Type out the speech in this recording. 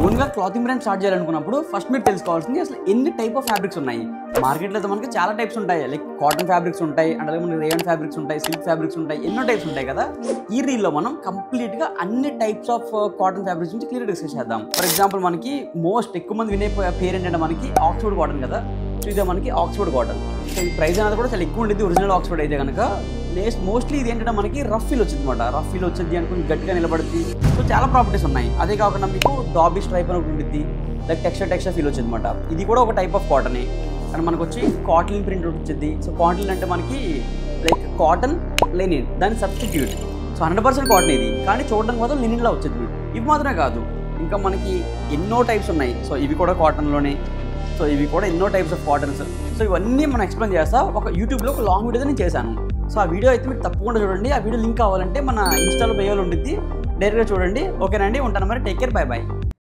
ఓన్గా clothing brand start చేయాలనుకున్నప్పుడు first మీరు తెలుసుకోవాల్సింది అసలు ఎన్ని టైప్ ఆఫ్ ఫ్యాబ్రిక్స్ ఉన్నాయి. మార్కెట్లో అయితే మనకి చాలా టైప్స్ ఉంటాయి. లైక్ కాటన్ ఫ్యాబ్రిక్స్ ఉంటాయి, అంటే అలాగే మనకి రేయన్ ఫ్యాబ్రిక్స్ ఉంటాయి, సిల్క్ ఫ్యాబ్రిక్స్ ఉంటాయి, ఎన్నో టైప్స్ ఉంటాయి కదా. ఈ రీల్లో మనం కంప్లీట్గా అన్ని టైప్స్ ఆఫ్ కాటన్ ఫ్యాబ్రిక్స్ నుంచి క్లియర్ డిస్కస్ చేద్దాం. ఫర్ ఎగ్జాంపుల్ మనకి మోస్ట్ ఎక్కువ మంది వినే పేరు ఏంటంటే మనకి ఆక్స్ఫర్డ్ కాటన్ కదా. సో ఇదే మనకి ఆక్స్ఫర్డ్ కాటన్. సో ఈ ప్రైస్ అనేది కూడా చాలా ఎక్కువ ఉంటుంది ఒరిజినల్ ఆక్స్ఫర్డ్ అయితే కనుక. మోస్ట్లీ ఇది ఏంటంటే మనకి రఫ్ ఫీల్ వచ్చింది అనమాట. రఫ్ ఫీల్ వచ్చింది అనుకుని గట్టిగా నిలబడుతుంది. సో చాలా ప్రాపర్టీస్ ఉన్నాయి. అదే కాకుండా మీకు డాబీ స్ట్రైప్ అని ఒకటి ఉంటుంది, లైక్ టెక్స్చర్ ఫీల్ వచ్చింది అనమాట. ఇది కూడా ఒక టైప్ ఆఫ్ కాటనే, కానీ మనకు వచ్చి కాటన్ ప్రింట్ వచ్చింది. సో కాటన్ అంటే మనకి లైక్ కాటన్ లెనిన్ దాని సబ్స్టిట్యూట్. సో 100% కాటన్ ఇది, కానీ చూడడానికి మాత్రం లెనిన్లా వచ్చింది. ఇవి మాత్రమే కాదు, ఇంకా మనకి ఎన్నో టైప్స్ ఉన్నాయి. సో ఇవి కూడా కాటన్లోనే. సో ఇవి కూడా ఎన్నో టైప్స్ ఆఫ్ కాటన్స్. సో ఇవన్నీ మనం ఎక్స్ప్లెయిన్ చేస్తా. ఒక యూట్యూబ్లో ఒక లాంగ్ వీడియో నేను చేశాను. సో ఆ వీడియో అయితే మీరు తప్పకుండా చూడండి. ఆ వీడియో లింక్ కావాలంటే మన ఇన్స్టాలో బయోలో ఉంటుంది, డైరెక్ట్గా చూడండి. ఓకేనండి, ఉంటాను మరి. Take care, by by.